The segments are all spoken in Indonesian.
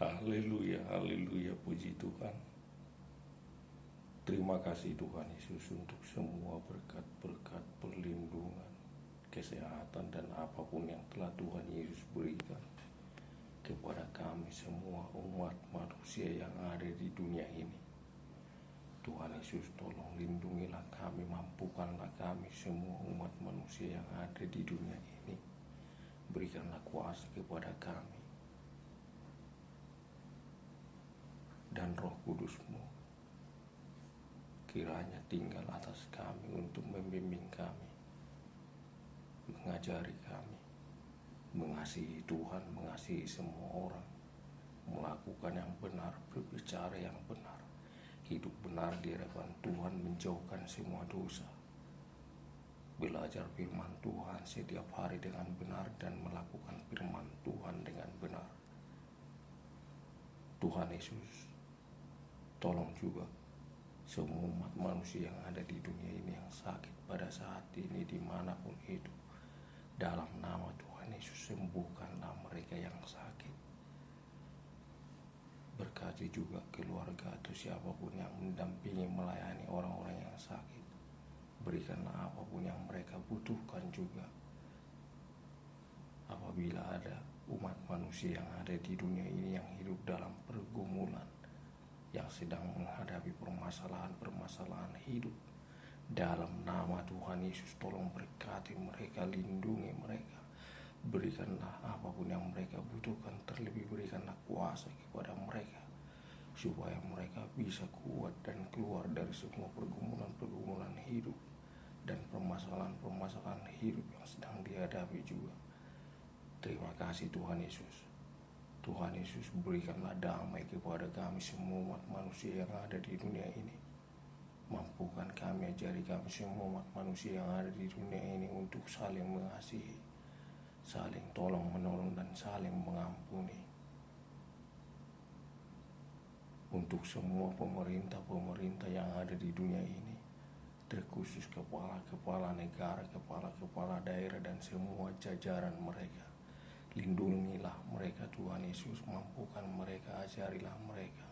Haleluya, haleluya, puji Tuhan. Terima kasih Tuhan Yesus untuk semua berkat-berkat perlindungan, kesehatan, dan apapun yang telah Tuhan Yesus berikan kepada kami semua umat manusia yang ada di dunia ini. Tuhan Yesus, tolong lindungilah kami, mampukanlah kami semua umat manusia yang ada di dunia ini. Berikanlah kuasa kepada kami dan Roh Kudus-Mu kiranya tinggal atas kami untuk membimbing kami, mengajari kami, mengasihi Tuhan, mengasihi semua orang, melakukan yang benar, berbicara yang benar, hidup benar di hadapan Tuhan, menjauhkan semua dosa, belajar firman Tuhan setiap hari dengan benar dan melakukan firman Tuhan dengan benar. Tuhan Yesus, tolong juga semua umat manusia yang ada di dunia ini yang sakit pada saat ini dimanapun itu. Dalam nama Tuhan Yesus, sembuhkanlah mereka yang sakit. Berkati juga keluarga atau siapapun yang mendampingi melayani orang-orang yang sakit. Berikanlah apapun yang mereka butuhkan juga. Apabila ada umat manusia yang ada di dunia ini yang hidup dalam pergumulan, yang sedang menghadapi permasalahan hidup, dalam nama Tuhan Yesus, tolong berkati mereka, lindungi mereka, berikanlah apapun yang mereka butuhkan, terlebih berikanlah kuasa kepada mereka supaya mereka bisa kuat dan keluar dari semua pergumulan hidup dan permasalahan hidup yang sedang dihadapi juga. Terima kasih Tuhan Yesus. Tuhan Yesus, berikanlah damai kepada kami semua umat manusia yang ada di dunia ini. Mampukan kami, ajari kami semua umat manusia yang ada di dunia ini untuk saling mengasihi, saling tolong menolong, dan saling mengampuni. Untuk semua pemerintah yang ada di dunia ini, terkhusus kepala-kepala negara, kepala-kepala daerah, dan semua jajaran mereka, lindungilah mereka Tuhan Yesus, mampukan mereka, ajarilah mereka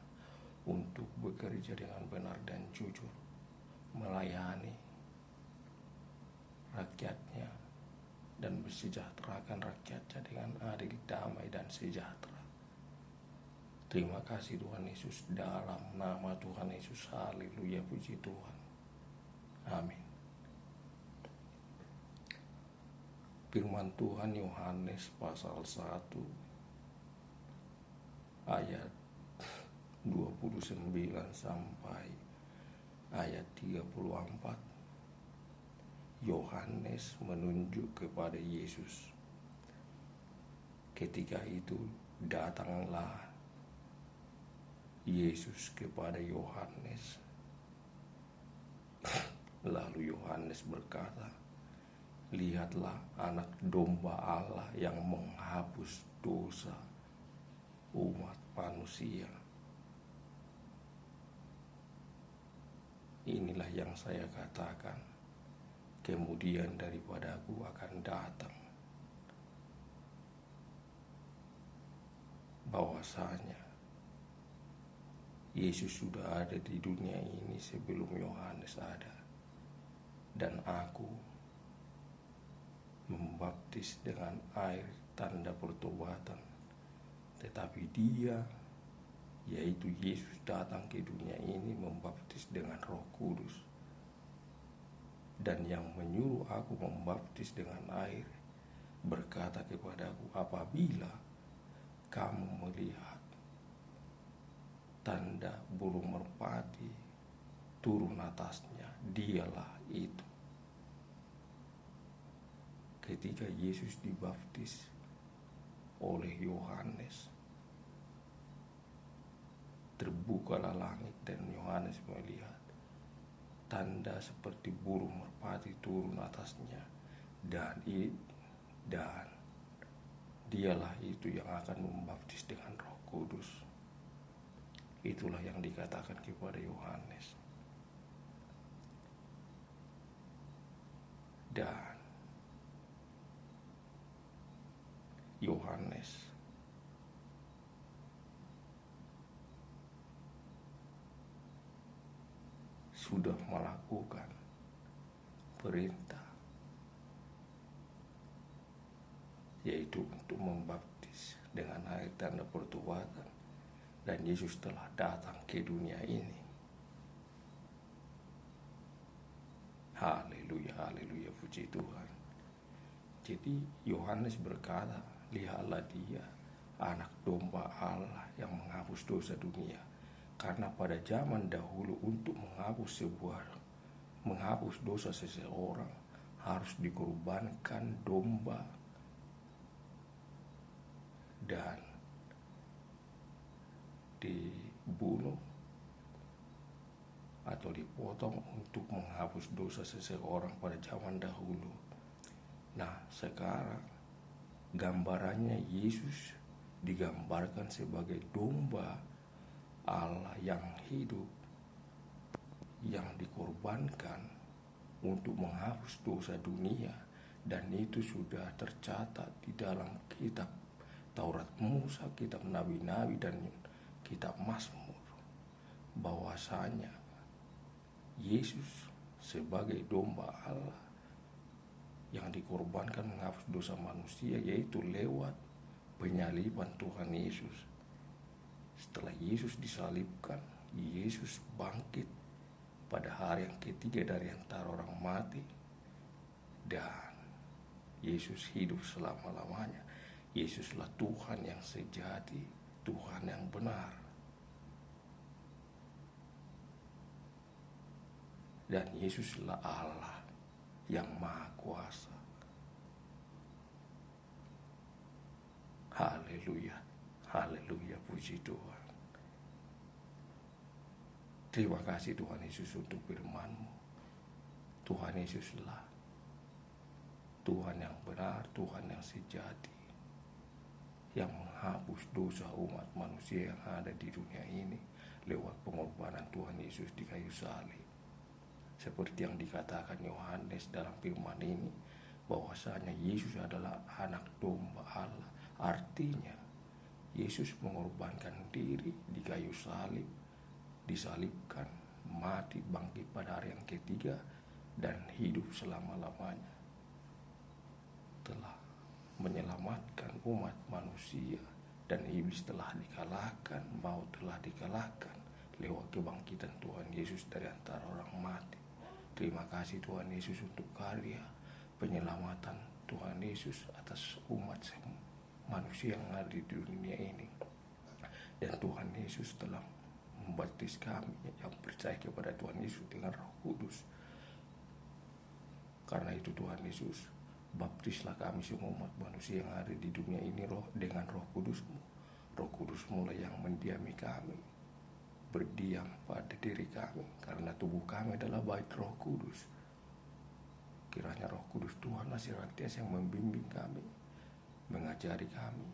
untuk bekerja dengan benar dan jujur, melayani rakyatnya dan mensejahterakan rakyatnya dengan adil, damai, dan sejahtera. Terima kasih Tuhan Yesus, dalam nama Tuhan Yesus, haleluya, puji Tuhan, amin. Firman Tuhan Yohanes pasal 1 ayat 29 sampai ayat 34. Yohanes menunjuk kepada Yesus. Ketika itu datanglah Yesus kepada Yohanes. Lalu Yohanes berkata, "Lihatlah anak domba Allah yang menghapus dosa umat manusia." Inilah yang saya katakan, kemudian daripada Aku akan datang, bahwasanya Yesus sudah ada di dunia ini sebelum Yohanes ada, dan Aku membaptis dengan air tanda pertobatan, tetapi Dia, yaitu Yesus, datang ke dunia ini membaptis dengan Roh Kudus. Dan yang menyuruh Aku membaptis dengan air berkata kepadaku, "Apabila kamu melihat tanda burung merpati turun atasnya, dialah itu." Ketika Yesus dibaptis oleh Yohanes, terbukalah langit dan Yohanes melihat tanda seperti burung merpati turun atasnya, dan dialah itu yang akan membaptis dengan Roh Kudus. Itulah yang dikatakan kepada Yohanes. Dan Yohanes sudah melakukan perintah, yaitu untuk membaptis dengan air tanda pertobatan, dan Yesus telah datang ke dunia ini. Haleluya, haleluya, puji Tuhan. Jadi Yohanes berkata, lihatlah dia, anak domba Allah yang menghapus dosa dunia. Karena pada zaman dahulu untuk menghapus dosa seseorang harus dikorbankan domba dan dibunuh atau dipotong untuk menghapus dosa seseorang pada zaman dahulu. Nah, sekarang gambarannya Yesus digambarkan sebagai domba Allah yang hidup, yang dikorbankan untuk menghapus dosa dunia, dan itu sudah tercatat di dalam kitab Taurat Musa, kitab Nabi-Nabi, dan kitab Mazmur, bahwasanya Yesus sebagai domba Allah yang dikorbankan menghapus dosa manusia, yaitu lewat penyaliban Tuhan Yesus. Setelah Yesus disalibkan, Yesus bangkit pada hari yang ketiga dari antara orang mati, dan Yesus hidup selama-lamanya. Yesuslah Tuhan yang sejati, Tuhan yang benar, dan Yesuslah Allah yang Maha Kuasa. Haleluya, haleluya, puji Tuhan. Terima kasih Tuhan Yesus untuk firman-Mu. Tuhan Yesuslah Tuhan yang benar, Tuhan yang sejati, yang menghapus dosa umat manusia yang ada di dunia ini lewat pengorbanan Tuhan Yesus di kayu salib. Seperti yang dikatakan Yohanes dalam firman ini, bahwasanya Yesus adalah anak domba Allah. Artinya Yesus mengorbankan diri di kayu salib, disalibkan, mati, bangkit pada hari yang ketiga, dan hidup selama-lamanya, telah menyelamatkan umat manusia, dan iblis telah dikalahkan, maut telah dikalahkan lewat kebangkitan Tuhan Yesus dari antara orang mati. Terima kasih Tuhan Yesus untuk karya penyelamatan Tuhan Yesus atas umat manusia yang ada di dunia ini. Dan Tuhan Yesus telah membaptis kami yang percaya kepada Tuhan Yesus dengan Roh Kudus. Karena itu Tuhan Yesus, baptislah kami semua umat manusia yang ada di dunia ini dengan Roh Kudus-Mu. Roh Kudus-Mu lah yang mendiami kami, berdiam pada diri kami, karena tubuh kami adalah bait Roh Kudus. Kiranya Roh Kudus Tuhanlah senantiasa yang membimbing kami, mengajari kami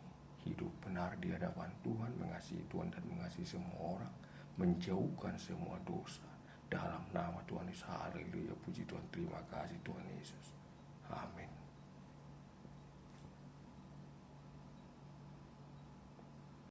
hidup benar di hadapan Tuhan, mengasihi Tuhan dan mengasihi semua orang, menjauhkan semua dosa. Dalam nama Tuhan Yesus, haleluya, puji Tuhan, terima kasih Tuhan Yesus. Amin.